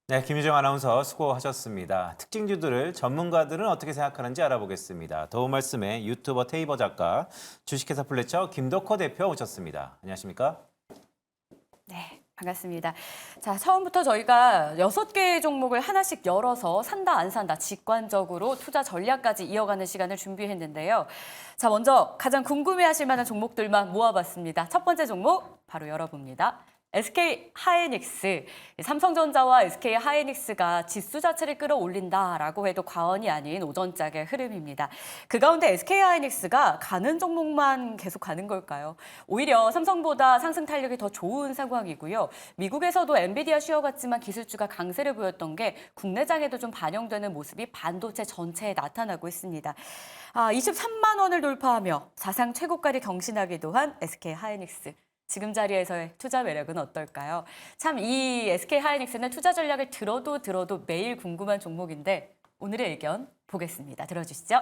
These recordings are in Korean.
네, 김유정 아나운서 수고하셨습니다. 특징주들을 전문가들은 어떻게 생각하는지 알아보겠습니다. 도움 말씀에 유튜버 테이버 작가, 주식회사 플래처 김덕호 대표 오셨습니다. 안녕하십니까? 네, 반갑습니다. 자, 처음부터 저희가 6개의 종목을 하나씩 열어서 산다, 안 산다, 직관적으로 투자 전략까지 이어가는 시간을 준비했는데요. 자, 먼저 가장 궁금해하실 만한 종목들만 모아봤습니다. 첫 번째 종목 바로 열어봅니다. SK 하이닉스, 삼성전자와 SK 하이닉스가 지수 자체를 끌어올린다라고 해도 과언이 아닌 오전장의 흐름입니다. 그 가운데 SK 하이닉스가 가는 종목만 계속 가는 걸까요? 오히려 삼성보다 상승 탄력이 더 좋은 상황이고요. 미국에서도 엔비디아 쉬어갔지만 기술주가 강세를 보였던 게 국내장에도 좀 반영되는 모습이 반도체 전체에 나타나고 있습니다. 23만 원을 돌파하며 사상 최고가를 경신하기도 한 SK 하이닉스. 지금 자리에서의 투자 매력은 어떨까요? 참 이 SK 하이닉스는 투자 전략을 들어도 매일 궁금한 종목인데 오늘의 의견 보겠습니다. 들어주시죠.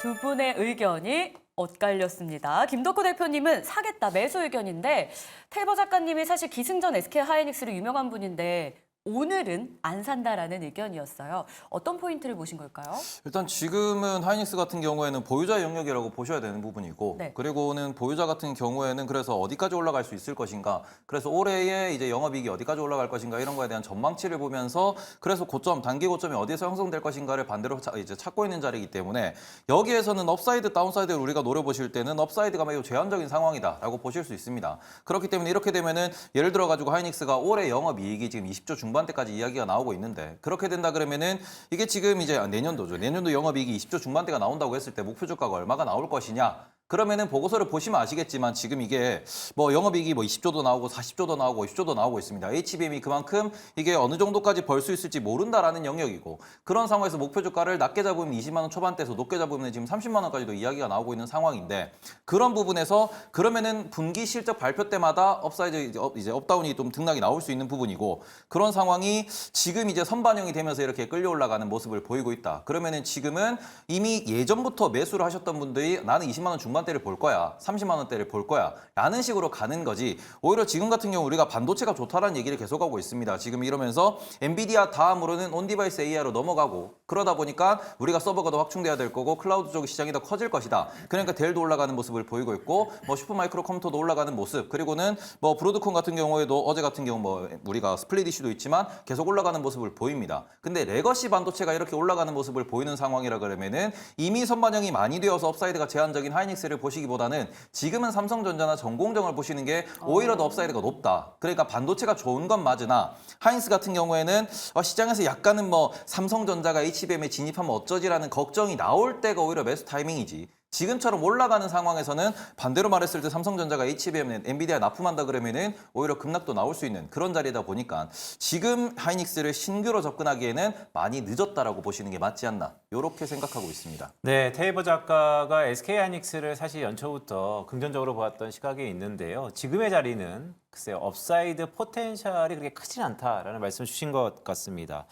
두 분의 의견이 엇갈렸습니다. 김덕호 대표님은 사겠다 매수 의견인데 테이버 작가님이 사실 기승전 SK 하이닉스로 유명한 분인데 오늘은 안 산다라는 의견이었어요. 어떤 포인트를 보신 걸까요? 일단 지금은 하이닉스 같은 경우에는 보유자의 영역이라고 보셔야 되는 부분이고 네. 그리고는 보유자 같은 경우에는 그래서 어디까지 올라갈 수 있을 것인가 그래서 올해에 이제 영업이익이 어디까지 올라갈 것인가 이런 거에 대한 전망치를 보면서 그래서 고점 단기 고점이 어디에서 형성될 것인가를 반대로 이제 찾고 있는 자리이기 때문에 여기에서는 업사이드 다운사이드를 우리가 노려보실 때는 업사이드가 매우 제한적인 상황이다라고 보실 수 있습니다. 그렇기 때문에 이렇게 되면은 예를 들어 가지고 하이닉스가 올해 영업이익이 지금 20조 중반대까지 이야기가 나오고 있는데 그렇게 된다 그러면은 이게 지금 이제 내년도죠. 내년도 영업이익이 20조 중반대가 나온다고 했을 때 목표 주가가 얼마가 나올 것이냐? 그러면은 보고서를 보시면 아시겠지만 지금 이게 뭐 영업이익이 뭐 20조도 나오고 40조도 나오고 50조도 나오고 있습니다. HBM이 그만큼 이게 어느 정도까지 벌 수 있을지 모른다라는 영역이고 그런 상황에서 목표 주가를 낮게 잡으면 20만 원 초반대에서 높게 잡으면 지금 30만 원까지도 이야기가 나오고 있는 상황인데 그런 부분에서 그러면은 분기 실적 발표 때마다 업사이드 이제 업다운이 좀 등락이 나올 수 있는 부분이고 그런 상황이 지금 이제 선반영이 되면서 이렇게 끌려 올라가는 모습을 보이고 있다. 그러면은 지금은 이미 예전부터 매수를 하셨던 분들이 나는 20만 원 중반대를 볼 거야. 30만 원대를 볼 거야. 라는 식으로 가는 거지. 오히려 지금 같은 경우 우리가 반도체가 좋다라는 얘기를 계속하고 있습니다. 지금 이러면서 엔비디아 다음으로는 온디바이스 AI로 넘어가고 그러다 보니까 우리가 서버가 더 확충돼야 될 거고 클라우드 쪽 시장이 더 커질 것이다. 그러니까 델도 올라가는 모습을 보이고 있고 뭐 슈퍼마이크로 컴퓨터도 올라가는 모습 그리고는 뭐 브로드콘 같은 경우에도 어제 같은 경우 뭐 우리가 스플릿 이슈도 있지만 계속 올라가는 모습을 보입니다. 근데 레거시 반도체가 이렇게 올라가는 모습을 보이는 상황이라 그러면은 이미 선반영이 많이 되어서 업사이드가 제한적인 하이닉스를 보시기보다는 지금은 삼성전자나 전공정을 보시는 게 오히려 더 업사이드가 높다. 그러니까 반도체가 좋은 건 맞으나 하이닉스 같은 경우에는 시장에서 약간은 뭐 삼성전자가 HBM에 진입하면 어쩌지라는 걱정이 나올 때가 오히려 매수 타이밍이지. 지금처럼 올라가는 상황에서는 반대로 말했을 때 삼성전자가 HBM, 엔비디아 납품한다 그러면은 오히려 급락도 나올 수 있는 그런 자리다 보니까 지금 하이닉스를 신규로 접근하기에는 많이 늦었다라고 보시는 게 맞지 않나 이렇게 생각하고 있습니다. 네, 테이버 작가가 SK 하이닉스를 사실 연초부터 긍정적으로 보았던 시각이 있는데요. 지금의 자리는 글쎄요, 업사이드 포텐셜이 그렇게 크진 않다라는 말씀 주신 것 같습니다.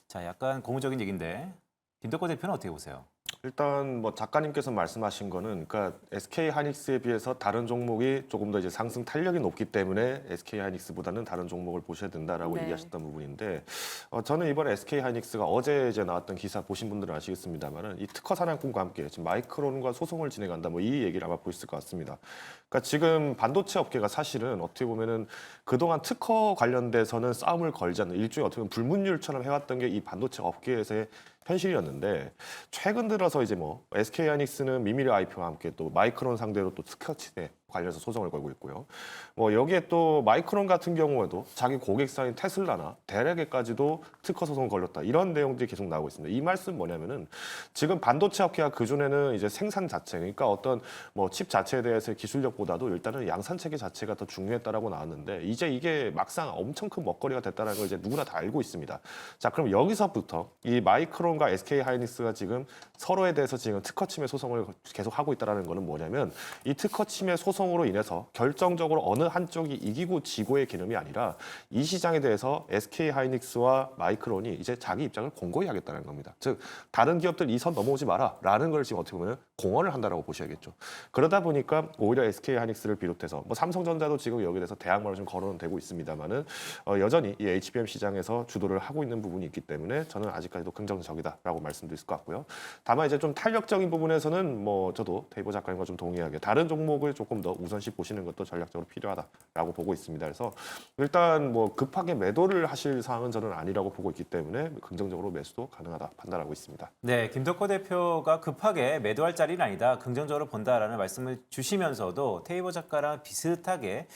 자, 약간 고무적인 얘기인데 김덕호 대표는 어떻게 보세요? 일단 뭐 작가님께서 말씀하신 거는 그러니까 SK 하이닉스에 비해서 다른 종목이 조금 더 이제 상승 탄력이 높기 때문에 SK 하이닉스보다는 다른 종목을 보셔야 된다라고 네. 얘기하셨던 부분인데 저는 이번에 SK 하이닉스가 어제 이제 나왔던 기사 보신 분들은 아시겠습니다만은 이 특허 사냥꾼과 함께 지금 마이크론과 소송을 진행한다 뭐 이 얘기를 아마 보셨을 것 같습니다. 그러니까 지금 반도체 업계가 사실은 어떻게 보면은 그동안 특허 관련돼서는 싸움을 걸지 않는 일종의 어떻게 보면 불문율처럼 해왔던 게 이 반도체 업계에서의 현실이었는데 최근 들어서 이제 뭐 SK 하이닉스는 미미르 IP와 함께 또 마이크론 상대로 또 특허 침해 관련해서 소송을 걸고 있고요. 뭐 여기에 또 마이크론 같은 경우에도 자기 고객사인 테슬라나 델에게까지도 특허 소송을 걸렸다. 이런 내용들이 계속 나오고 있습니다. 이 말씀 뭐냐면은 지금 반도체 업계가 그전에는 이제 생산 자체 그러니까 어떤 뭐 칩 자체에 대해서 기술력보다도 일단은 양산 체계 자체가 더 중요했다라고 나왔는데 이제 이게 막상 엄청 큰 먹거리가 됐다는 걸 이제 누구나 다 알고 있습니다. 자, 그럼 여기서부터 이 마이크론과 SK 하이닉스가 지금 서로에 대해서 지금 특허 침해 소송을 계속 하고 있다라는 거는 뭐냐면 이 특허 침해 소송 소송으로 인해서 결정적으로 어느 한쪽이 이기고 지고의 개념이 아니라 이 시장에 대해서 SK 하이닉스와 마이크론이 이제 자기 입장을 공고히 하겠다는 겁니다. 즉 다른 기업들 이 선 넘어오지 마라라는 걸 지금 어떻게 보면 공언을 한다라고 보셔야겠죠. 그러다 보니까 오히려 SK 하이닉스를 비롯해서 뭐 삼성전자도 지금 여기에 대해서 대항마를 좀 거론은 되고 있습니다만은 여전히 이 HBM 시장에서 주도를 하고 있는 부분이 있기 때문에 저는 아직까지도 긍정적이다라고 말씀드릴 수 같고요. 다만 이제 좀 탄력적인 부분에서는 뭐 저도 테이보 작가님과 좀 동의하게 다른 종목을 조금 더 우선시 보시는 것도 전략적으로 필요하다라고 보고 있습니다. 그래서 일단 뭐 급하게 매도를 하실 사항은 저는 아니라고 보고 있기 때문에 긍정적으로 매수도 가능하다 판단하고 있습니다. 네, 김덕호 대표가 급하게 매도할 자리는 아니다. 긍정적으로 본다라는 말씀을 주시면서도 테이보 작가랑 비슷하게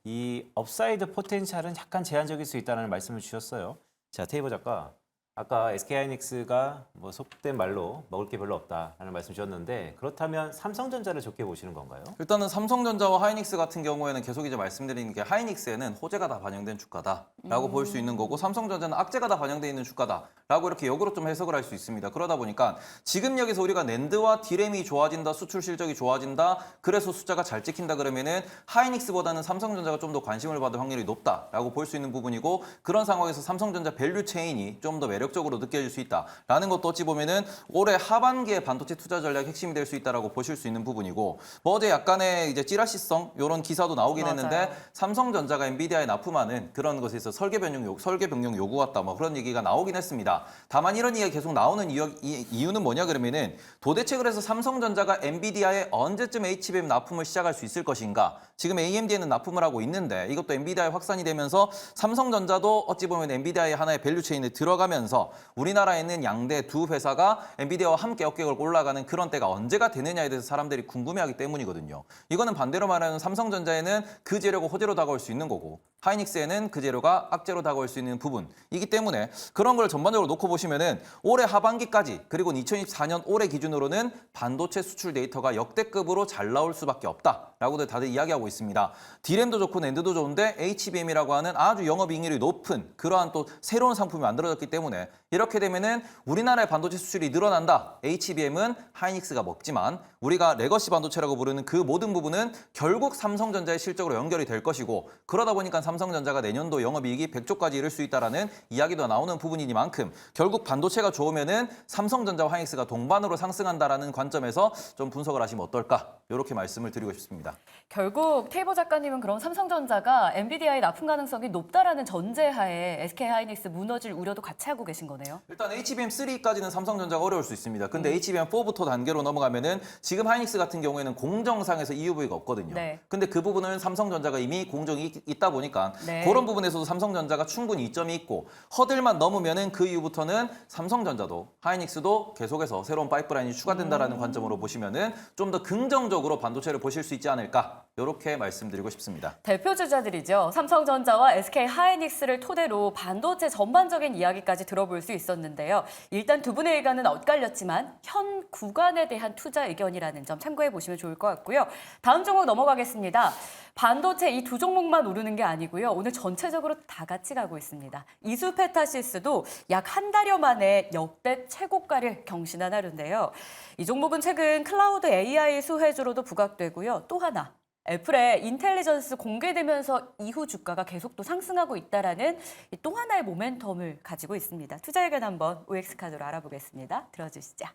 이 업사이드 포텐셜은 약간 제한적일 수 있다는 말씀을 주셨어요. 자, 테이보 작가. 아까 SK하이닉스가 뭐 속된 말로 먹을 게 별로 없다라는 말씀 주셨는데 그렇다면 삼성전자를 좋게 보시는 건가요? 일단은 삼성전자와 하이닉스 같은 경우에는 계속 이제 말씀드리는 게 하이닉스에는 호재가 다 반영된 주가다라고 볼 수 있는 거고 삼성전자는 악재가 다 반영돼 있는 주가다라고 이렇게 역으로 좀 해석을 할 수 있습니다. 그러다 보니까 지금 여기서 우리가 낸드와 디램이 좋아진다, 수출 실적이 좋아진다, 그래서 숫자가 잘 찍힌다 그러면은 하이닉스보다는 삼성전자가 좀 더 관심을 받을 확률이 높다라고 볼 수 있는 부분이고 그런 상황에서 삼성전자 밸류 체인이 좀 더 매력적으로 느껴질 수 있다라는 것도 어찌 보면은 올해 하반기에 반도체 투자 전략 핵심이 될 수 있다라고 보실 수 있는 부분이고 뭐 어제 약간의 이제 찌라시성 이런 기사도 나오긴 맞아요. 했는데 삼성전자가 엔비디아에 납품하는 그런 것에서 설계 변경 요구 같다 뭐 그런 얘기가 나오긴 했습니다. 다만 이런 얘기가 계속 나오는 이유는 뭐냐 그러면은 도대체 그래서 삼성전자가 엔비디아에 언제쯤 HBM 납품을 시작할 수 있을 것인가? 지금 AMD에는 납품을 하고 있는데 이것도 엔비디아에 확산이 되면서 삼성전자도 어찌 보면 엔비디아의 하나의 밸류 체인에 들어가면서 우리나라에 있는 양대 두 회사가 엔비디아와 함께 어깨 걸고 올라가는 그런 때가 언제가 되느냐에 대해서 사람들이 궁금해하기 때문이거든요. 이거는 반대로 말하면 삼성전자에는 그 재료가 호재로 다가올 수 있는 거고 하이닉스에는 그 재료가 악재로 다가올 수 있는 부분이기 때문에 그런 걸 전반적으로 놓고 보시면은 올해 하반기까지 그리고 2024년 올해 기준으로는 반도체 수출 데이터가 역대급으로 잘 나올 수밖에 없다라고들 다들 이야기하고 있습니다. 디램도 좋고 낸드도 좋은데 HBM이라고 하는 아주 영업이익률이 높은 그러한 또 새로운 상품이 만들어졌기 때문에 이렇게 되면은 우리나라의 반도체 수출이 늘어난다. HBM은 하이닉스가 먹지만 우리가 레거시 반도체라고 부르는 그 모든 부분은 결국 삼성전자의 실적으로 연결이 될 것이고 그러다 보니까 삼성전자가 내년도 영업이익이 100조까지 이를 수 있다라는 이야기도 나오는 부분이니만큼 결국 반도체가 좋으면은 삼성전자와 하이닉스가 동반으로 상승한다라는 관점에서 좀 분석을 하시면 어떨까? 이렇게 말씀을 드리고 싶습니다. 결국 테이보 작가님은 그럼 삼성전자가 엔비디아의 납품 가능성이 높다라는 전제하에 SK하이닉스 무너질 우려도 같이 하고 계신 거네요. 일단 HBM3까지는 삼성전자가 어려울 수 있습니다. 근데 HBM4부터 단계로 넘어가면은 지금 하이닉스 같은 경우에는 공정상에서 EUV가 없거든요. 네. 근데 그 부분은 삼성전자가 이미 공정이 있다 보니까 네. 그런 부분에서도 삼성전자가 충분히 이점이 있고 허들만 넘으면은 그 이후부터는 삼성전자도 하이닉스도 계속해서 새로운 파이프라인이 추가된다라는 관점으로 보시면은 좀 더 긍정적으로 반도체를 보실 수 있지 않을까 이렇게 말씀드리고 싶습니다. 대표 주자들이죠. 삼성전자와 SK하이닉스를 토대로 반도체 전반적인 이야기까지 들어볼 수 있었는데요. 일단 두 분의 의견은 엇갈렸지만 현 구간에 대한 투자 의견이라는 점 참고해 보시면 좋을 것 같고요. 다음 종목 넘어가겠습니다. 반도체 이 두 종목만 오르는 게 아니고요. 오늘 전체적으로 다 같이 가고 있습니다. 이수페타시스도 약 한 달여 만에 역대 최고가를 경신한 하루인데요. 이 종목은 최근 클라우드 AI 수혜주로도 부각되고요. 또 하나. 애플의 인텔리전스 공개되면서 이후 주가가 계속 또 상승하고 있다라는 또 하나의 모멘텀을 가지고 있습니다. 투자 의견 한번 OX카드로 알아보겠습니다. 들어주시죠.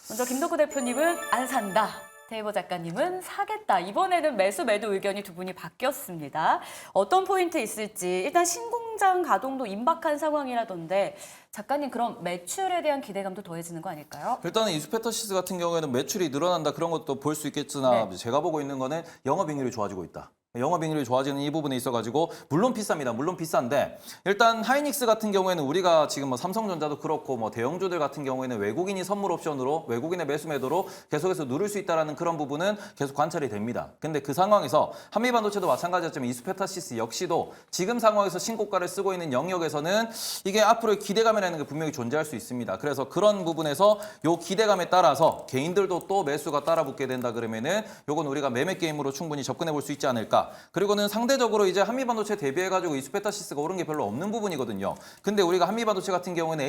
먼저 김덕호 대표님은 안 산다. 테이보 작가님은 사겠다. 이번에는 매수 매도 의견이 두 분이 바뀌었습니다. 어떤 포인트 있을지 일단 신공장 가동도 임박한 상황이라던데 작가님 그럼 매출에 대한 기대감도 더해지는 거 아닐까요? 일단은 이수페타시스 같은 경우에는 매출이 늘어난다 그런 것도 볼 수 있겠으나 네. 제가 보고 있는 거는 영업이익률이 좋아지고 있다. 영업이익률이 좋아지는 이 부분에 있어가지고 물론 비쌉니다. 물론 비싼데 일단 하이닉스 같은 경우에는 우리가 지금 뭐 삼성전자도 그렇고 뭐 대형주들 같은 경우에는 외국인이 선물 옵션으로 외국인의 매수 매도로 계속해서 누를 수 있다라는 그런 부분은 계속 관찰이 됩니다. 근데 그 상황에서 한미반도체도 마찬가지였지만 이수페타시스 역시도 지금 상황에서 신고가를 쓰고 있는 영역에서는 이게 앞으로의 기대감이라는 게 분명히 존재할 수 있습니다. 그래서 그런 부분에서 요 기대감에 따라서 개인들도 또 매수가 따라붙게 된다 그러면은 요건 우리가 매매 게임으로 충분히 접근해 볼 수 있지 않을까. 그리고는 상대적으로 이제 한미반도체 대비해가지고 이수페타시스가 오른 게 별로 없는 부분이거든요. 근데 우리가 한미반도체 같은 경우에는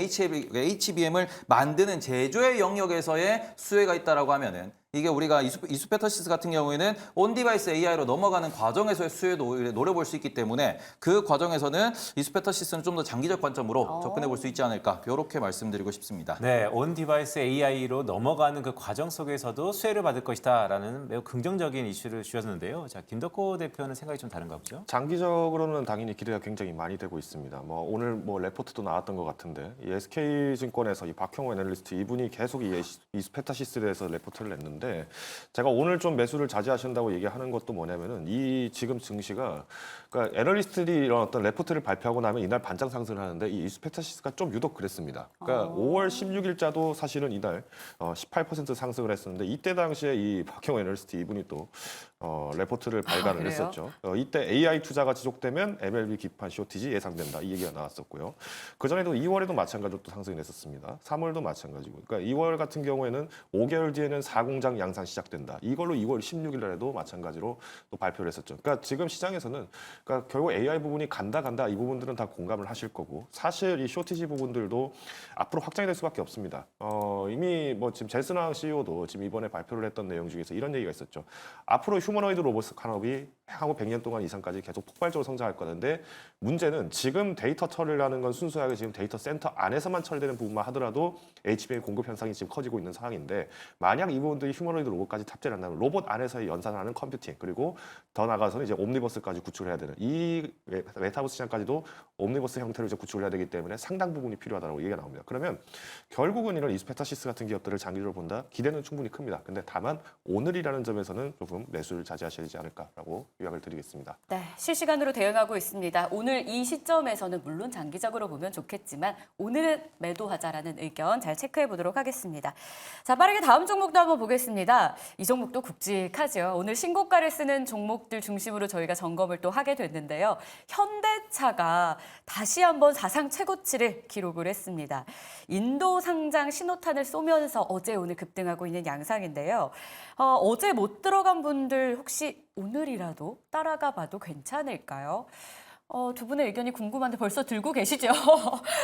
HBM을 만드는 제조의 영역에서의 수혜가 있다라고 하면은 이게 우리가 이수페터시스 같은 경우에는 온 디바이스 AI로 넘어가는 과정에서의 수혜도 노려볼 수 있기 때문에 그 과정에서는 이수페터시스는 좀 더 장기적 관점으로 접근해 볼 수 있지 않을까 이렇게 말씀드리고 싶습니다. 네, 온 디바이스 AI로 넘어가는 그 과정 속에서도 수혜를 받을 것이다라는 매우 긍정적인 이슈를 주셨는데요. 자, 김덕호 대표는 생각이 좀 다른가 보죠? 장기적으로는 당연히 기대가 굉장히 많이 되고 있습니다. 뭐 오늘 뭐 레포트도 나왔던 것 같은데 이 SK증권에서 이 박형호 애널리스트 이분이 계속 이 이수페타시스에 대해서 레포트를 냈는데 제가 오늘 좀 매수를 자제하신다고 얘기하는 것도 뭐냐면은 이 지금 증시가 그러니까 애널리스트들이 이런 어떤 레포트를 발표하고 나면 이날 반장 상승을 하는데 이 이수페타시스가 좀 유독 그랬습니다. 그러니까 5월 16일자도 사실은 이날 18% 상승을 했었는데 이때 당시에 이 박형호 애널리스트 이분이 또 레포트를 발간을 그래요? 했었죠. 이때 AI 투자가 지속되면 MLB 기판 쇼티지 예상된다 이 얘기가 나왔었고요. 그 전에도 2월에도 마찬가지로 또 상승이 됐었습니다. 3월도 마찬가지고. 그러니까 2월 같은 경우에는 5개월 뒤에는 4공장 양산 시작된다. 이걸로 2월 16일 날에도 마찬가지로 또 발표를 했었죠. 그러니까 지금 시장에서는 그러니까 결국 AI 부분이 간다 이 부분들은 다 공감을 하실 거고 사실 이 쇼티지 부분들도 앞으로 확장이 될 수밖에 없습니다. 이미 뭐 지금 젤슨왕 CEO도 지금 이번에 발표를 했던 내용 중에서 이런 얘기가 있었죠. 앞으로 휴머노이드 로봇 산업이 향후 100년 동안 이상까지 계속 폭발적으로 성장할 거는데 문제는 지금 데이터 처리를 하는 건 순수하게 지금 데이터 센터 안에서만 처리되는 부분만 하더라도 HBM 공급 현상이 지금 커지고 있는 상황인데 만약 이 부분들이 휴머노이드 로봇까지 탑재를 한다면 로봇 안에서의 연산하는 컴퓨팅 그리고 더 나아가서는 이제 옴니버스까지 구축을 해야 되는 이 메타버스 시장까지도 옴니버스 형태로 이제 구축을 해야 되기 때문에 상당 부분이 필요하다고 얘기가 나옵니다. 그러면 결국은 이런 이수페타시스 같은 기업들을 장기적으로 본다 기대는 충분히 큽니다. 근데 다만 오늘이라는 점에서는 조금 매수를 자제하셔야 되지 않을까라고 요약을 드리겠습니다. 네, 실시간으로 대응하고 있습니다. 오늘 이 시점에서는 물론 장기적으로 보면 좋겠지만 오늘은 매도하자라는 의견 잘 체크해 보도록 하겠습니다. 자, 빠르게 다음 종목도 한번 보겠습니다. 이 종목도 굵직하죠. 오늘 신고가를 쓰는 종목들 중심으로 저희가 점검을 또 하게 됐는데요. 현대차가 다시 한번 사상 최고치를 기록을 했습니다. 인도 상장 신호탄을 쏘면서 어제 오늘 급등하고 있는 양상인데요. 어제 못 들어간 분들 혹시 오늘이라도 따라가 봐도 괜찮을까요? 두 분의 의견이 궁금한데 벌써 들고 계시죠?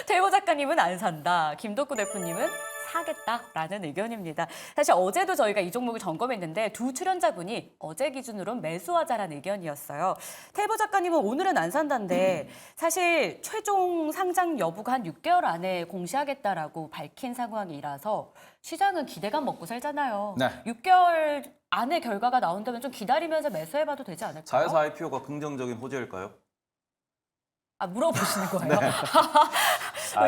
태호 작가님은 안 산다. 김덕구 대표님은 사겠다라는 의견입니다. 사실 어제도 저희가 이 종목을 점검했는데 두 출연자분이 어제 기준으로는 매수하자라는 의견이었어요. 태보 작가님은 오늘은 안 산다는데 사실 최종 상장 여부가 한 6개월 안에 공시하겠다라고 밝힌 상황이라서 시장은 기대감 먹고 살잖아요. 네. 6개월 안에 결과가 나온다면 좀 기다리면서 매수해봐도 되지 않을까요? 자회사 IPO가 긍정적인 호재일까요? 물어보시는 거예요?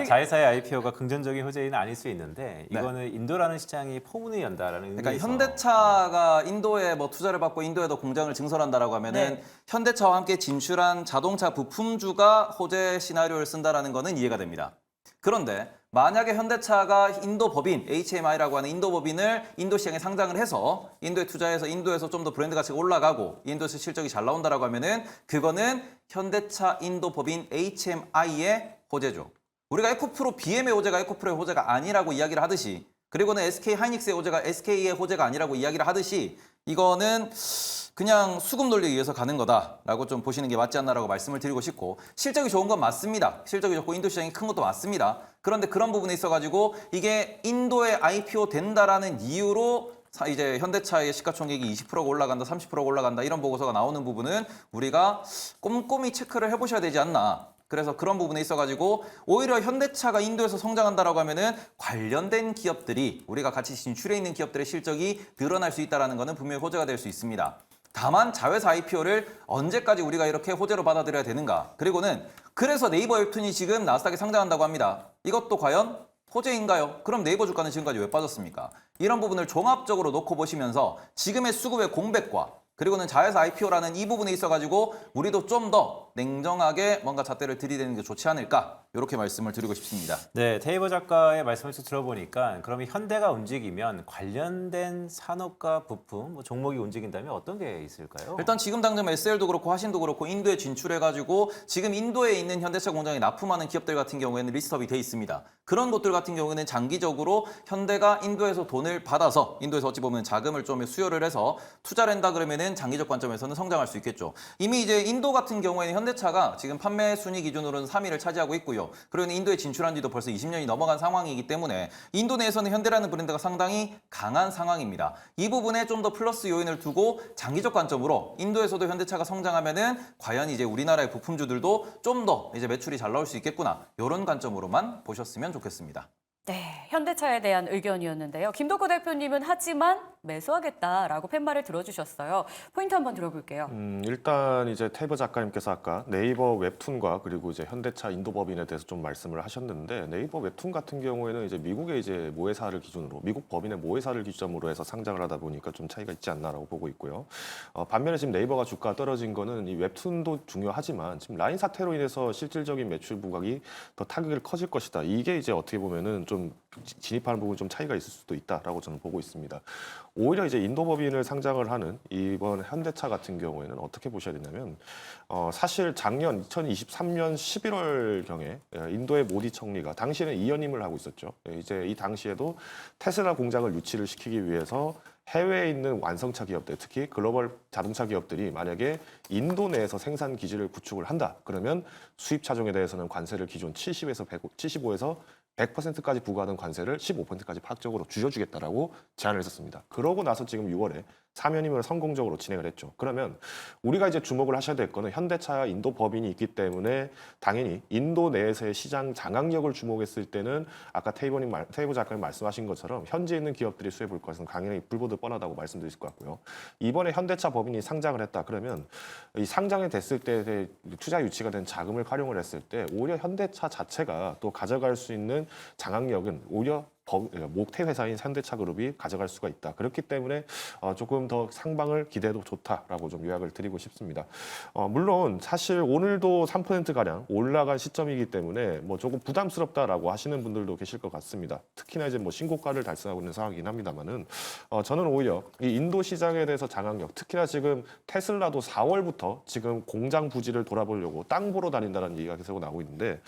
자회사의 IPO가 긍정적인 호재는 아닐 수 있는데 네. 이거는 인도라는 시장이 포문을 연다라는 그러니까 의미에서 현대차가 인도에 뭐 투자를 받고 인도에도 공장을 증설한다라고 하면은 네. 현대차와 함께 진출한 자동차 부품주가 호재 시나리오를 쓴다라는 거는 이해가 됩니다. 그런데 만약에 현대차가 인도 법인 HMI라고 하는 인도 법인을 인도 시장에 상장을 해서 인도에 투자해서 인도에서 좀 더 브랜드 가치가 올라가고 인도에서 실적이 잘 나온다라고 하면은 그거는 현대차 인도 법인 HMI의 호재죠. 우리가 에코프로 BM의 호재가 에코프로의 호재가 아니라고 이야기를 하듯이 그리고는 SK 하이닉스의 호재가 SK의 호재가 아니라고 이야기를 하듯이 이거는 그냥 수급 논리에 의해서 가는 거다라고 좀 보시는 게 맞지 않나라고 말씀을 드리고 싶고 실적이 좋은 건 맞습니다. 실적이 좋고 인도 시장이 큰 것도 맞습니다. 그런데 그런 부분에 있어가지고 이게 인도에 IPO 된다라는 이유로 이제 현대차의 시가총액이 20%가 올라간다, 30%가 올라간다 이런 보고서가 나오는 부분은 우리가 꼼꼼히 체크를 해보셔야 되지 않나. 그래서 그런 부분에 있어가지고 오히려 현대차가 인도에서 성장한다라고 하면은 관련된 기업들이 우리가 같이 진출해 있는 기업들의 실적이 늘어날 수 있다는 것은 분명히 호재가 될 수 있습니다. 다만 자회사 IPO를 언제까지 우리가 이렇게 호재로 받아들여야 되는가. 그리고는 그래서 네이버 웹툰이 지금 나스닥에 상장한다고 합니다. 이것도 과연 호재인가요? 그럼 네이버 주가는 지금까지 왜 빠졌습니까? 이런 부분을 종합적으로 놓고 보시면서 지금의 수급의 공백과 그리고는 자회사 IPO라는 이 부분에 있어가지고 우리도 좀 더 냉정하게 뭔가 잣대를 들이대는 게 좋지 않을까 이렇게 말씀을 드리고 싶습니다. 네, 테이버 작가의 말씀을 쭉 들어보니까 그러면 현대가 움직이면 관련된 산업과 부품, 뭐 종목이 움직인다면 어떤 게 있을까요? 일단 지금 당장 SL도 그렇고 화신도 그렇고 인도에 진출해가지고 지금 인도에 있는 현대차 공장에 납품하는 기업들 같은 경우에는 리스트업이 돼 있습니다. 그런 곳들 같은 경우에는 장기적으로 현대가 인도에서 돈을 받아서 인도에서 어찌 보면 자금을 좀 수요를 해서 투자를 한다 그러면은 장기적 관점에서는 성장할 수 있겠죠. 이미 이제 인도 같은 경우에는 현대차가 지금 판매 순위 기준으로는 3위를 차지하고 있고요. 그리고 인도에 진출한 지도 벌써 20년이 넘어간 상황이기 때문에 인도 내에서는 현대라는 브랜드가 상당히 강한 상황입니다. 이 부분에 좀 더 플러스 요인을 두고 장기적 관점으로 인도에서도 현대차가 성장하면은 과연 이제 우리나라의 부품주들도 좀 더 이제 매출이 잘 나올 수 있겠구나. 이런 관점으로만 보셨으면 좋겠습니다. 네, 현대차에 대한 의견이었는데요. 김덕호 대표님은 하지만 매수하겠다라고 팻말을 들어주셨어요. 포인트 한번 들어볼게요. 일단 이제 태보 작가님께서 아까 네이버 웹툰과 그리고 이제 현대차 인도법인에 대해서 좀 말씀을 하셨는데 네이버 웹툰 같은 경우에는 이제 미국의 이제 모회사를 기준으로 미국 법인의 모회사를 기점으로 해서 상장을 하다 보니까 좀 차이가 있지 않나라고 보고 있고요. 반면에 지금 네이버가 주가가 떨어진 거는 이 웹툰도 중요하지만 지금 라인 사태로 인해서 실질적인 매출 부각이 더 타격이 커질 것이다. 이게 이제 어떻게 보면은 좀 진입하는 부분 좀 차이가 있을 수도 있다라고 저는 보고 있습니다. 오히려 이제 인도 법인을 상장을 하는 이번 현대차 같은 경우에는 어떻게 보셔야 되냐면 사실 작년 2023년 11월 경에 인도의 모디 총리가 당시에는 이연임을 하고 있었죠. 이제 이 당시에도 테슬라 공장을 유치를 시키기 위해서 해외에 있는 완성차 기업들, 특히 글로벌 자동차 기업들이 만약에 인도 내에서 생산 기지를 구축을 한다. 그러면 수입 차종에 대해서는 관세를 기존 75에서 100%까지 부과하는 관세를 15%까지 파격적으로 줄여주겠다라고 제안을 했었습니다. 그러고 나서 지금 6월에 사면임을 성공적으로 진행을 했죠. 그러면 우리가 이제 주목을 하셔야 될 거는 현대차와 인도 법인이 있기 때문에 당연히 인도 내에서의 시장 장악력을 주목했을 때는 아까 테이보 작가님 말씀하신 것처럼 현지에 있는 기업들이 수혜 볼 것은 당연히 불보듯 뻔하다고 말씀드릴 것 같고요. 이번에 현대차 법인이 상장을 했다 그러면 이 상장이 됐을 때 투자 유치가 된 자금을 활용을 했을 때 오히려 현대차 자체가 또 가져갈 수 있는 장악력은 오히려 목태 회사인 현대차 그룹이 가져갈 수가 있다. 그렇기 때문에 조금 더 상방을 기대해도 좋다라고 좀 요약을 드리고 싶습니다. 물론 사실 오늘도 3%가량 올라간 시점이기 때문에 뭐 조금 부담스럽다라고 하시는 분들도 계실 것 같습니다. 특히나 이제 뭐 신고가를 달성하고 있는 상황이긴 합니다만은 저는 오히려 이 인도 시장에 대해서 장악력, 특히나 지금 테슬라도 4월부터 지금 공장 부지를 돌아보려고 땅 보러 다닌다는 얘기가 계속 나오고 있는데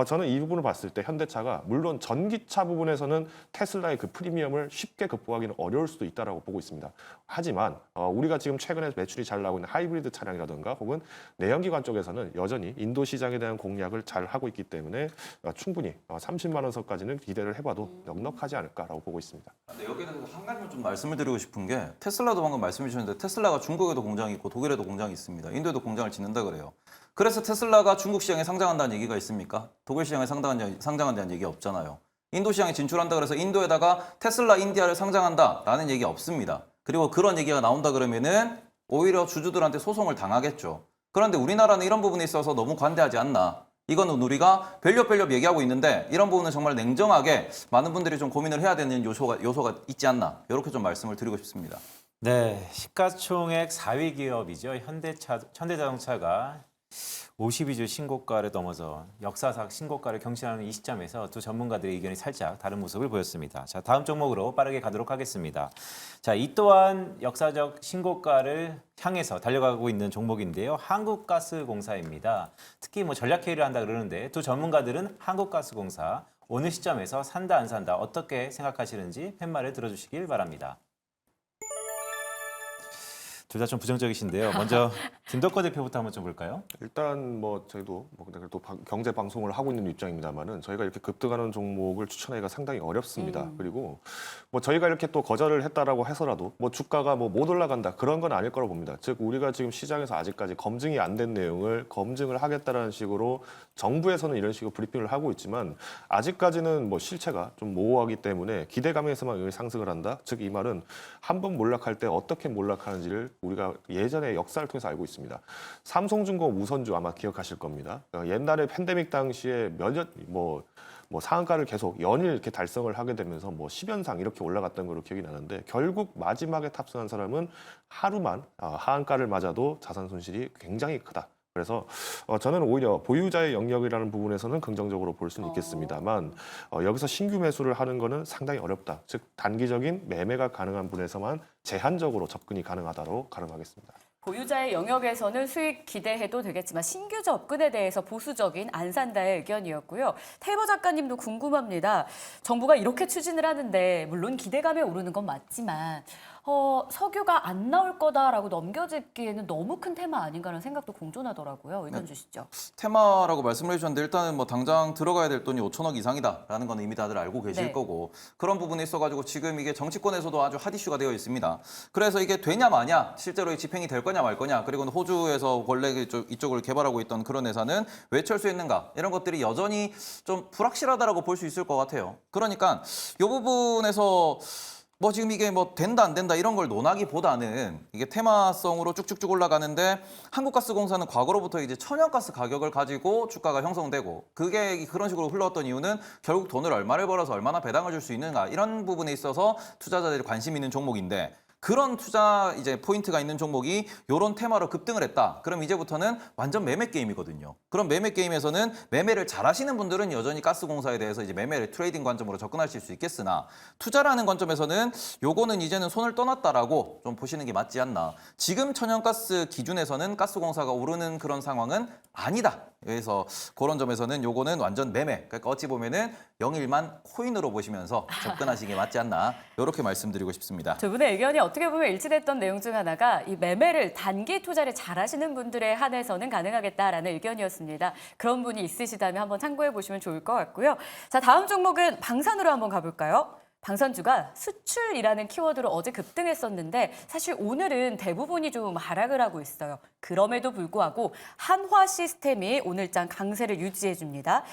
저는 이 부분을 봤을 때 현대차가 물론 전기차 부분에서는 테슬라의 그 프리미엄을 쉽게 극복하기는 어려울 수도 있다라고 보고 있습니다. 하지만 우리가 지금 최근에 매출이 잘 나오고 있는 하이브리드 차량이라든가 혹은 내연기관 쪽에서는 여전히 인도 시장에 대한 공략을 잘 하고 있기 때문에 충분히 30만 원 선까지는 기대를 해봐도 넉넉하지 않을까라고 보고 있습니다. 근데 여기에 대해서 한 가지만 좀 말씀을 드리고 싶은 게 테슬라도 방금 말씀해 주셨는데 테슬라가 중국에도 공장이 있고 독일에도 공장이 있습니다. 인도에도 공장을 짓는다 그래요. 그래서 테슬라가 중국 시장에 상장한다는 얘기가 있습니까? 독일 시장에 상장한다는 얘기 없잖아요. 인도 시장에 진출한다 그래서 인도에다가 테슬라 인디아를 상장한다라는 얘기 없습니다. 그리고 그런 얘기가 나온다 그러면은 오히려 주주들한테 소송을 당하겠죠. 그런데 우리나라는 이런 부분에 있어서 너무 관대하지 않나. 이거는 우리가 별렵 얘기하고 있는데 이런 부분은 정말 냉정하게 많은 분들이 좀 고민을 해야 되는 요소가 있지 않나. 이렇게 좀 말씀을 드리고 싶습니다. 네, 시가총액 4위 기업이죠. 현대자동차가 52주 신고가를 넘어서 역사상 신고가를 경신하는 이 시점에서 두 전문가들의 의견이 살짝 다른 모습을 보였습니다. 자, 다음 종목으로 빠르게 가도록 하겠습니다. 자, 이 또한 역사적 신고가를 향해서 달려가고 있는 종목인데요. 한국가스공사입니다. 특히 뭐 전략 회의를 한다 그러는데 두 전문가들은 한국가스공사 오늘 시점에서 산다 안 산다 어떻게 생각하시는지 팻말을 들어주시길 바랍니다. 둘 다 좀 부정적이신데요. 먼저 김덕호 대표부터 한번 좀 볼까요? 일단 뭐 저희도 뭐 그래도 경제 방송을 하고 있는 입장입니다만은 저희가 이렇게 급등하는 종목을 추천하기가 상당히 어렵습니다. 그리고 뭐 저희가 이렇게 또 거절을 했다라고 해서라도 뭐 주가가 뭐 못 올라간다 그런 건 아닐 거라고 봅니다. 즉 우리가 지금 시장에서 아직까지 검증이 안 된 내용을 검증을 하겠다라는 식으로 정부에서는 이런 식으로 브리핑을 하고 있지만 아직까지는 뭐 실체가 좀 모호하기 때문에 기대감에서만 상승을 한다. 즉 이 말은 한 번 몰락할 때 어떻게 몰락하는지를 우리가 예전에 역사를 통해서 알고 있습니다. 삼성중공 우선주 아마 기억하실 겁니다. 옛날에 팬데믹 당시에 몇몇 뭐 상한가를 계속 연일 이렇게 달성을 하게 되면서 뭐 10연상 이렇게 올라갔던 걸로 기억이 나는데 결국 마지막에 탑승한 사람은 하루만 하한가를 맞아도 자산 손실이 굉장히 크다. 그래서 저는 오히려 보유자의 영역이라는 부분에서는 긍정적으로 볼 수는 있겠습니다만 여기서 신규 매수를 하는 거는 상당히 어렵다. 즉 단기적인 매매가 가능한 분에서만 제한적으로 접근이 가능하다로 가름하겠습니다. 보유자의 영역에서는 수익 기대해도 되겠지만 신규 접근에 대해서 보수적인 안 산다의 의견이었고요. 테이버 작가님도 궁금합니다. 정부가 이렇게 추진을 하는데 물론 기대감에 오르는 건 맞지만 석유가 안 나올 거다라고 넘겨짓기에는 너무 큰 테마 아닌가라는 생각도 공존하더라고요. 의견 주시죠. 테마라고 말씀을 해주셨는데 일단은 뭐 당장 들어가야 될 돈이 5천억 이상이다라는 건 이미 다들 알고 계실 네. 거고 그런 부분에 있어가지고 지금 이게 정치권에서도 아주 핫 이슈가 되어 있습니다. 그래서 이게 되냐 마냐 실제로 집행이 될 거냐 말 거냐 그리고 호주에서 원래 이쪽을 개발하고 있던 그런 회사는 왜 철수했는가 이런 것들이 여전히 좀 불확실하다라고 볼 수 있을 것 같아요. 그러니까 이 부분에서 뭐 지금 이게 뭐 된다 안 된다 이런 걸 논하기보다는 이게 테마성으로 쭉쭉쭉 올라가는데 한국가스공사는 과거로부터 이제 천연가스 가격을 가지고 주가가 형성되고 그게 그런 식으로 흘러왔던 이유는 결국 돈을 얼마를 벌어서 얼마나 배당을 줄 수 있는가 이런 부분에 있어서 투자자들이 관심 있는 종목인데 그런 투자 이제 포인트가 있는 종목이 이런 테마로 급등을 했다. 그럼 이제부터는 완전 매매 게임이거든요. 그럼 매매 게임에서는 매매를 잘하시는 분들은 여전히 가스공사에 대해서 이제 매매를 트레이딩 관점으로 접근하실 수 있겠으나 투자라는 관점에서는 요거는 이제는 손을 떠났다라고 좀 보시는 게 맞지 않나. 지금 천연가스 기준에서는 가스공사가 오르는 그런 상황은 아니다. 그래서 그런 점에서는 요거는 완전 매매. 그러니까 어찌 보면은 영일만 코인으로 보시면서 접근하시는 게 맞지 않나. 이렇게 말씀드리고 싶습니다. 두 분의 의견이 어떻게 보면 일치됐던 내용 중 하나가 이 매매를 단기 투자를 잘하시는 분들에 한해서는 가능하겠다라는 의견이었습니다. 그런 분이 있으시다면 한번 참고해 보시면 좋을 것 같고요. 자, 다음 종목은 방산으로 한번 가볼까요? 방산주가 수출이라는 키워드로 어제 급등했었는데 사실 오늘은 대부분이 좀 하락을 하고 있어요. 그럼에도 불구하고 한화 시스템이 오늘장 강세를 유지해 줍니다.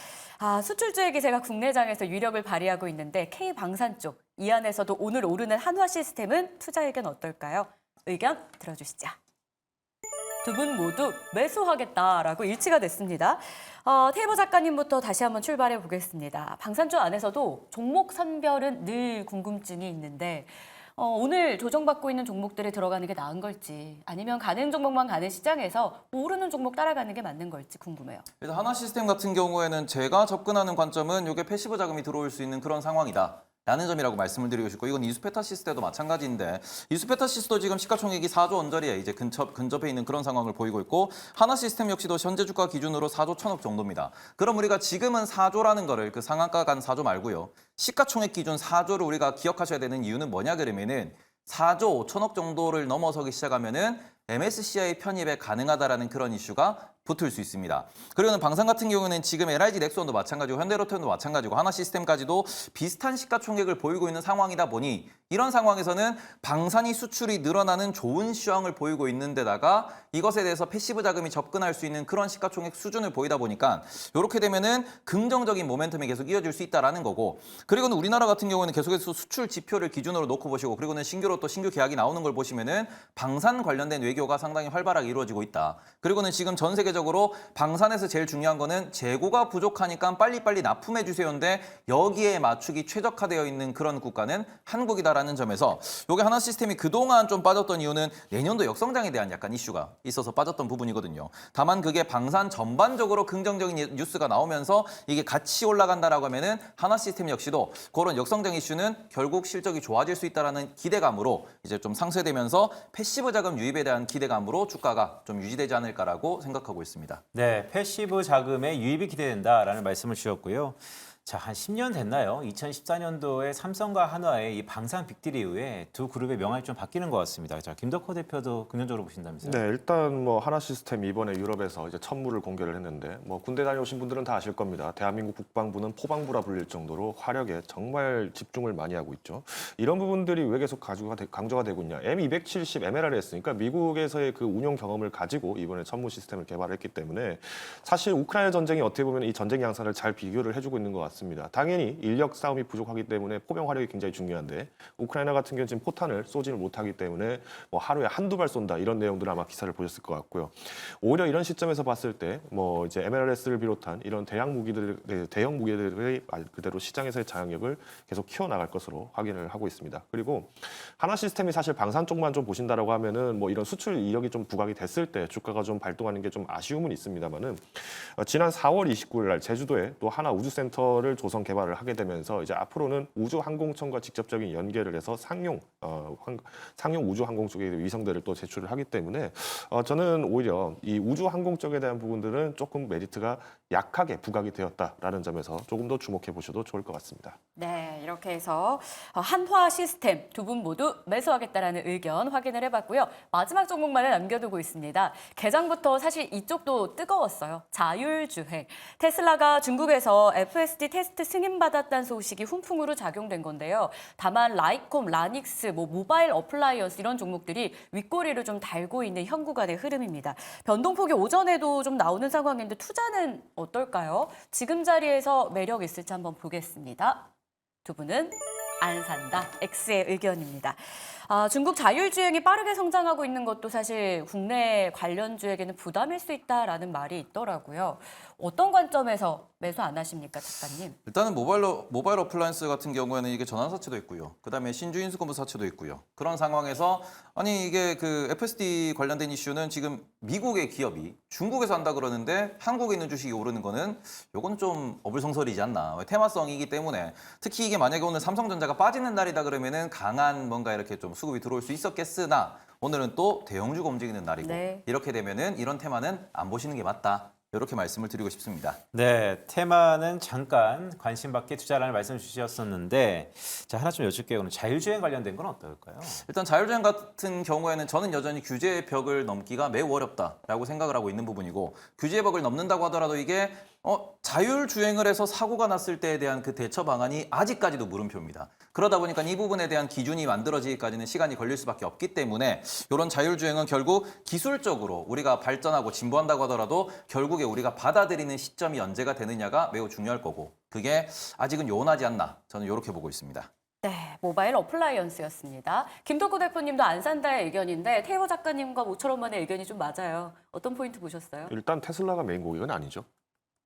수출주의 기세가 국내장에서 위력을 발휘하고 있는데 K방산 쪽, 이 안에서도 오늘 오르는 한화 시스템은 투자 의견 어떨까요? 의견 들어주시죠. 두 분 모두 매수하겠다라고 일치가 됐습니다. 테이버 작가님부터 다시 한번 출발해 보겠습니다. 방산주 안에서도 종목 선별은 늘 궁금증이 있는데 오늘 조정받고 있는 종목들에 들어가는 게 나은 걸지 아니면 가는 종목만 가는 시장에서 오르는 종목 따라가는 게 맞는 걸지 궁금해요. 일단 하나 시스템 같은 경우에는 제가 접근하는 관점은 이게 패시브 자금이 들어올 수 있는 그런 상황이다. 라는 점이라고 말씀을 드리고 싶고 이건 이수페타시스 때도 마찬가지인데 이수페타시스도 지금 시가총액이 4조 원저리에 이제 근접해 있는 그런 상황을 보이고 있고 하나 시스템 역시도 현재 주가 기준으로 4조 1천억 정도입니다. 그럼 우리가 지금은 4조라는 거를 그 상한가 간 4조 말고요. 시가총액 기준 4조를 우리가 기억하셔야 되는 이유는 뭐냐 그러면은 4조 5천억 정도를 넘어서기 시작하면은 MSCI 편입에 가능하다라는 그런 이슈가 붙을 수 있습니다. 그리고 방산 같은 경우는 지금 LIG 넥스원도 마찬가지고 현대로템도 마찬가지고 하나시스템까지도 비슷한 시가총액을 보이고 있는 상황이다 보니 이런 상황에서는 방산이 수출이 늘어나는 좋은 시황을 보이고 있는 데다가 이것에 대해서 패시브 자금이 접근할 수 있는 그런 시가총액 수준을 보이다 보니까 이렇게 되면은 긍정적인 모멘텀이 계속 이어질 수 있다라는 거고 그리고는 우리나라 같은 경우는 계속해서 수출 지표를 기준으로 놓고 보시고 그리고는 신규로 또 신규 계약이 나오는 걸 보시면은 방산 관련된 외교가 상당히 활발하게 이루어지고 있다. 그리고는 지금 전 세계적으로 방산에서 제일 중요한 거는 재고가 부족하니까 빨리빨리 납품해 주세요인데 여기에 맞추기 최적화되어 있는 그런 국가는 한국이다라는 점에서 이게 하나 시스템이 그동안 좀 빠졌던 이유는 내년도 역성장에 대한 약간 이슈가 있어서 빠졌던 부분이거든요. 다만 그게 방산 전반적으로 긍정적인 뉴스가 나오면서 이게 같이 올라간다라고 하면은 하나 시스템 역시도 그런 역성장 이슈는 결국 실적이 좋아질 수 있다라는 기대감으로 이제 좀 상쇄되면서 패시브 자금 유입에 대한 기대감으로 주가가 좀 유지되지 않을까라고 생각하고 있습니다. 네, 패시브 자금의 유입이 기대된다라는 말씀을 주셨고요. 자, 한 10년 됐나요? 2014년도에 삼성과 한화의 이 방산 빅딜 이후에 두 그룹의 명암이 좀 바뀌는 것 같습니다. 자, 김덕호 대표도 긍정적으로 보신다면서요? 네, 일단 뭐 하나 시스템 이번에 유럽에서 이제 천무를 공개를 했는데 뭐 군대 다녀오신 분들은 다 아실 겁니다. 대한민국 국방부는 포방부라 불릴 정도로 화력에 정말 집중을 많이 하고 있죠. 이런 부분들이 왜 계속 강조가 되고 있냐? M270 MLRS, 그러니까 미국에서의 그 운용 경험을 가지고 이번에 천무 시스템을 개발했기 때문에 사실 우크라이나 전쟁이 어떻게 보면 이 전쟁 양상을 잘 비교를 해주고 있는 것 같습니다. 당연히 인력 싸움이 부족하기 때문에 포병 화력이 굉장히 중요한데 우크라이나 같은 경우는 지금 포탄을 쏘지를 못하기 때문에 뭐 하루에 한두 발 쏜다 이런 내용들 아마 기사를 보셨을 것 같고요. 오히려 이런 시점에서 봤을 때 뭐 이제 MLRS를 비롯한 이런 대형 무기들의 말 그대로 시장에서의 장악력을 계속 키워나갈 것으로 확인을 하고 있습니다. 그리고 하나 시스템이 사실 방산 쪽만 좀 보신다라고 하면은 뭐 이런 수출 이력이 좀 부각이 됐을 때 주가가 좀 발동하는 게 좀 아쉬움은 있습니다만은 지난 4월 29일 날 제주도에 또 하나 우주센터를 로버를 조성 개발을 하게 되면서 이제 앞으로는 우주항공청과 직접적인 연계를 해서 상용 우주항공 쪽에 위성들을 또 제출을 하기 때문에 저는 오히려 이 우주항공 쪽에 대한 부분들은 조금 메리트가 약하게 부각이 되었다라는 점에서 조금 더 주목해 보셔도 좋을 것 같습니다. 네, 이렇게 해서 한화 시스템 두 분 모두 매수하겠다라는 의견 확인을 해봤고요. 마지막 종목만을 남겨두고 있습니다. 개장부터 사실 이쪽도 뜨거웠어요. 자율주행. 테슬라가 중국에서 FSD 테스트 승인받았다는 소식이 훈풍으로 작용된 건데요. 다만 라이콤, 라닉스, 모바일 어플라이언스 이런 종목들이 윗꼬리를 좀 달고 있는 현 구간의 흐름입니다. 변동폭이 오전에도 좀 나오는 상황인데 투자는 어떨까요? 지금 자리에서 매력 있을지 한번 보겠습니다. 두 분은 안 산다. X의 의견입니다. 중국 자율주행이 빠르게 성장하고 있는 것도 사실 국내 관련주에게는 부담일 수 있다라는 말이 있더라고요. 어떤 관점에서 매수 안 하십니까, 작가님? 일단은 모바일 어플라이언스 같은 경우에는 이게 전환사채도 있고요. 그다음에 신주 인수권부 사채도 있고요. 그런 상황에서 아니 이게 그 FSD 관련된 이슈는 지금 미국의 기업이 중국에서 한다 그러는데 한국에 있는 주식이 오르는 거는 요건 좀 어불성설이지 않나. 테마성이기 때문에 특히 이게 만약에 오늘 삼성전자가 빠지는 날이다 그러면은 강한 뭔가 이렇게 좀 수급이 들어올 수 있었겠으나 오늘은 또 대형주가 움직이는 날이고 네. 이렇게 되면은 이런 테마는 안 보시는 게 맞다. 이렇게 말씀을 드리고 싶습니다. 네, 테마는 잠깐 관심 받게 투자라는 말씀 주셨었는데 자, 하나 좀 여쭐게요. 그럼 자율주행 관련된 건 어떨까요? 일단 자율주행 같은 경우에는 저는 여전히 규제의 벽을 넘기가 매우 어렵다라고 생각을 하고 있는 부분이고 규제의 벽을 넘는다고 하더라도 이게 자율주행을 해서 사고가 났을 때에 대한 그 대처 방안이 아직까지도 물음표입니다. 그러다 보니까 이 부분에 대한 기준이 만들어지기까지는 시간이 걸릴 수밖에 없기 때문에 이런 자율주행은 결국 기술적으로 우리가 발전하고 진보한다고 하더라도 결국에 우리가 받아들이는 시점이 언제가 되느냐가 매우 중요할 거고 그게 아직은 요원하지 않나 저는 이렇게 보고 있습니다. 네, 모바일 어플라이언스였습니다. 김덕구 대표님도 안 산다의 의견인데 테이버 작가님과 모처럼만의 의견이 좀 맞아요. 어떤 포인트 보셨어요? 일단 테슬라가 메인 고객은 아니죠.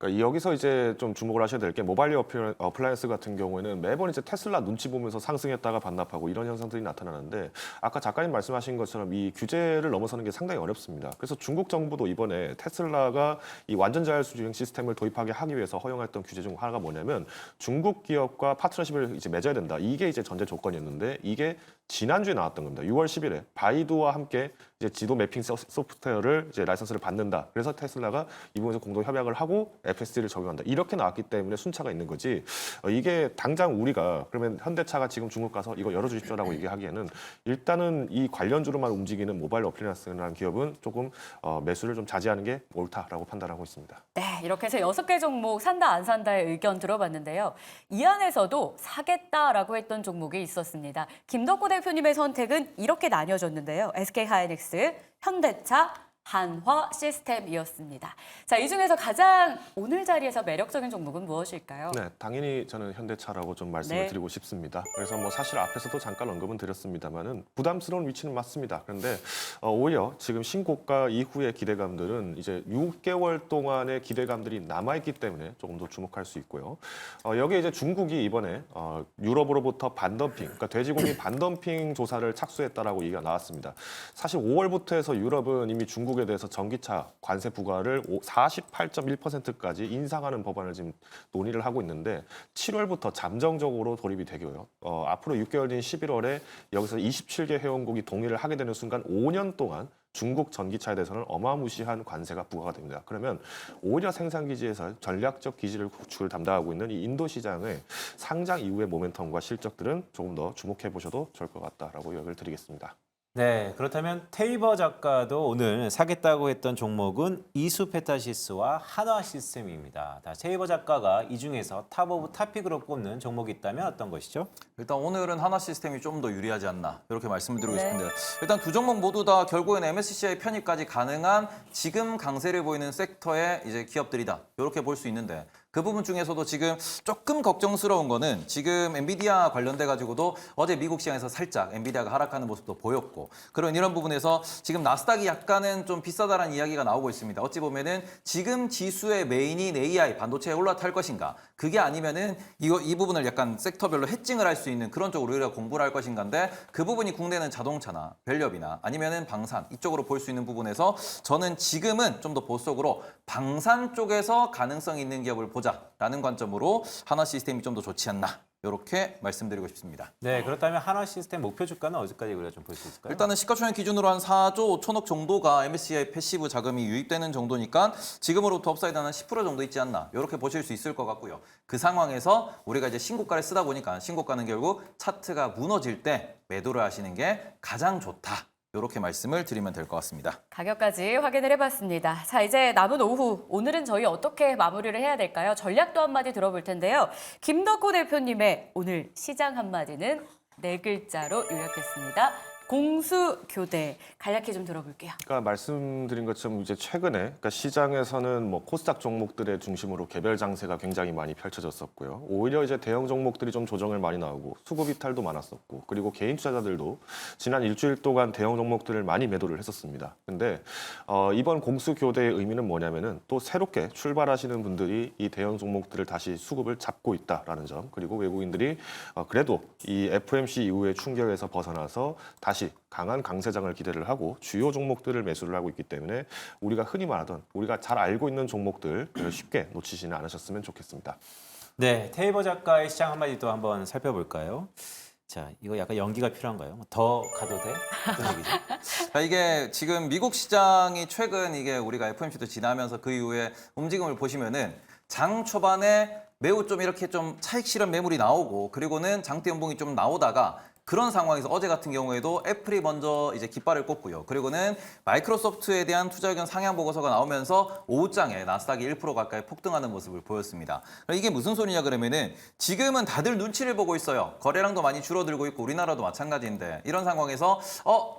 그러니까 여기서 이제 좀 주목을 하셔야 될 게 모바일 어플라이언스 같은 경우에는 매번 이제 테슬라 눈치 보면서 상승했다가 반납하고 이런 현상들이 나타나는데 아까 작가님 말씀하신 것처럼 이 규제를 넘어서는 게 상당히 어렵습니다. 그래서 중국 정부도 이번에 테슬라가 이 완전 자율주행 시스템을 도입하게 하기 위해서 허용했던 규제 중 하나가 뭐냐면 중국 기업과 파트너십을 이제 맺어야 된다. 이게 이제 전제 조건이었는데 이게 지난주에 나왔던 겁니다. 6월 10일에 바이두와 함께 이제 지도 매핑 소프트웨어를 이제 라이선스를 받는다. 그래서 테슬라가 이 부분에서 공동 협약을 하고 FSD를 적용한다. 이렇게 나왔기 때문에 순차가 있는 거지. 이게 당장 우리가 그러면 현대차가 지금 중국 가서 이거 열어주십시오라고 얘기하기에는 일단은 이 관련주로만 움직이는 모바일 어플라이언스라는 기업은 조금 매수를 좀 자제하는 게 옳다라고 판단하고 있습니다. 네, 이렇게 해서 6개 종목 산다 안 산다의 의견 들어봤는데요. 이 안에서도 사겠다라고 했던 종목이 있었습니다. 김덕구 대표님의 선택은 이렇게 나뉘어졌는데요. SK하이닉스, 현대차, 한화 시스템이었습니다. 자, 이 중에서 가장 오늘 자리에서 매력적인 종목은 무엇일까요? 네, 당연히 저는 현대차라고 좀 말씀을 네. 드리고 싶습니다. 그래서 뭐 사실 앞에서도 잠깐 언급은 드렸습니다만은 부담스러운 위치는 맞습니다. 그런데 오히려 지금 신고가 이후의 기대감들은 이제 6개월 동안의 기대감들이 남아있기 때문에 조금 더 주목할 수 있고요. 여기에 이제 중국이 이번에 유럽으로부터 반덤핑, 그러니까 돼지고기 반덤핑 조사를 착수했다라고 얘기가 나왔습니다. 사실 5월부터 해서 유럽은 이미 중국에 대해서 전기차 관세 부과를 48.1%까지 인상하는 법안을 지금 논의를 하고 있는데 7월부터 잠정적으로 돌입이 되고요. 앞으로 6개월 뒤인 11월에 여기서 27개 회원국이 동의를 하게 되는 순간 5년 동안 중국 전기차에 대해서는 어마무시한 관세가 부과가 됩니다. 그러면 오히려 생산기지에서 전략적 기지를 구축을 담당하고 있는 이 인도 시장의 상장 이후의 모멘텀과 실적들은 조금 더 주목해 보셔도 좋을 것 같다라고 이야기를 드리겠습니다. 네, 그렇다면 테이버 작가도 오늘 사겠다고 했던 종목은 이수페타시스와 한화 시스템입니다. 테이버 작가가 이 중에서 탑 오브 탑픽으로 꼽는 종목이 있다면 어떤 것이죠? 일단 오늘은 하나 시스템이 좀 더 유리하지 않나 이렇게 말씀을 드리고 네. 싶은데 일단 두 종목 모두 다 결국에는 MSCI 편입까지 가능한 지금 강세를 보이는 섹터의 이제 기업들이다 이렇게 볼 수 있는데 그 부분 중에서도 지금 조금 걱정스러운 거는 지금 엔비디아 관련돼 가지고도 어제 미국 시장에서 살짝 엔비디아가 하락하는 모습도 보였고 그런 이런 부분에서 지금 나스닥이 약간은 좀 비싸다라는 이야기가 나오고 있습니다. 어찌 보면은 지금 지수의 메인인 AI 반도체에 올라탈 것인가 그게 아니면은 이 부분을 약간 섹터별로 해칭을 할 수 있는 그런 쪽으로 우리가 공부를 할 것인가인데 그 부분이 국내는 자동차나 밸류업이나 아니면은 방산 이쪽으로 볼 수 있는 부분에서 저는 지금은 좀 더 보수적으로 방산 쪽에서 가능성 있는 기업을 보자. 해보자라는 관점으로 한화 시스템이 좀 더 좋지 않나 이렇게 말씀드리고 싶습니다. 네, 그렇다면 한화 시스템 목표 주가는 어디까지 우리가 좀 볼 수 있을까요? 일단은 시가총액 기준으로 한 4조 5천억 정도가 MSCI 패시브 자금이 유입되는 정도니까 지금으로부터 업사이드 한 10% 정도 있지 않나 이렇게 보실 수 있을 것 같고요. 그 상황에서 우리가 이제 신고가를 쓰다 보니까 신고가는 결국 차트가 무너질 때 매도를 하시는 게 가장 좋다. 이렇게 말씀을 드리면 될 것 같습니다. 가격까지 확인을 해봤습니다. 자, 이제 남은 오후, 오늘은 저희 어떻게 마무리를 해야 될까요? 전략도 한마디 들어볼 텐데요. 김덕호 대표님의 오늘 시장 한마디는 4글자로 요약됐습니다. 공수교대. 간략히 좀 들어볼게요. 그러니까 말씀드린 것처럼 이제 최근에 그러니까 시장에서는 뭐 코스닥 종목들의 중심으로 개별 장세가 굉장히 많이 펼쳐졌었고요. 오히려 이제 대형 종목들이 좀 조정을 많이 나오고 수급 이탈도 많았었고 그리고 개인 투자자들도 지난 일주일 동안 대형 종목들을 많이 매도를 했었습니다. 근데 이번 공수교대의 의미는 뭐냐면은 또 새롭게 출발하시는 분들이 이 대형 종목들을 다시 수급을 잡고 있다라는 점 그리고 외국인들이 그래도 이 FOMC 이후의 충격에서 벗어나서 다시 강한 강세장을 기대를 하고 주요 종목들을 매수를 하고 있기 때문에 우리가 흔히 말하던 우리가 잘 알고 있는 종목들 쉽게 놓치지는 않으셨으면 좋겠습니다. 네, 테이버 작가의 시장 한마디도 한번 살펴볼까요? 자, 이거 약간 연기가 필요한가요? 더 가도 돼? 어떤 얘기죠? 자, 이게 지금 미국 시장이 최근 이게 우리가 FOMC도 지나면서 그 이후에 움직임을 보시면은 장 초반에 매우 좀 이렇게 좀 차익 실현 매물이 나오고 그리고는 장대 연봉이 좀 나오다가 그런 상황에서 어제 같은 경우에도 애플이 먼저 이제 깃발을 꽂고요. 그리고는 마이크로소프트에 대한 투자 의견 상향 보고서가 나오면서 오후장에 나스닥이 1% 가까이 폭등하는 모습을 보였습니다. 이게 무슨 소리냐 그러면은 지금은 다들 눈치를 보고 있어요. 거래량도 많이 줄어들고 있고 우리나라도 마찬가지인데 이런 상황에서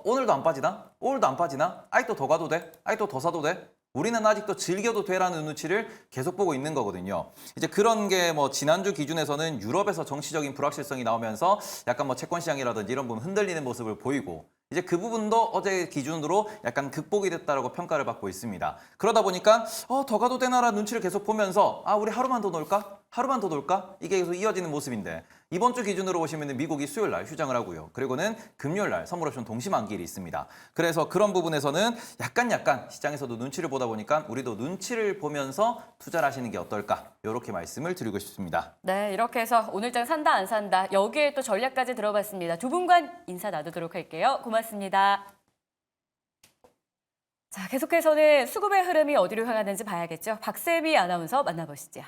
오늘도 안 빠지나? 오늘도 안 빠지나? 아직도 더 가도 돼? 아직도 더 사도 돼? 우리는 아직도 즐겨도 되라는 눈치를 계속 보고 있는 거거든요. 이제 그런 게 뭐 지난주 기준에서는 유럽에서 정치적인 불확실성이 나오면서 약간 뭐 채권 시장이라든지 이런 부분 흔들리는 모습을 보이고 이제 그 부분도 어제 기준으로 약간 극복이 됐다라고 평가를 받고 있습니다. 그러다 보니까 더 가도 되나라는 눈치를 계속 보면서 우리 하루만 더 놀까? 하루만 더 놀까? 이게 계속 이어지는 모습인데 이번 주 기준으로 보시면 미국이 수요일 날 휴장을 하고요. 그리고는 금요일 날 선물옵션 동시만기일이 있습니다. 그래서 그런 부분에서는 약간 시장에서도 눈치를 보다 보니까 우리도 눈치를 보면서 투자를 하시는 게 어떨까? 이렇게 말씀을 드리고 싶습니다. 네, 이렇게 해서 오늘장 산다 안 산다 여기에 또 전략까지 들어봤습니다. 두 분간 인사 나누도록 할게요. 고맙습니다. 자, 계속해서는 수급의 흐름이 어디로 향하는지 봐야겠죠. 박세미 아나운서 만나보시죠.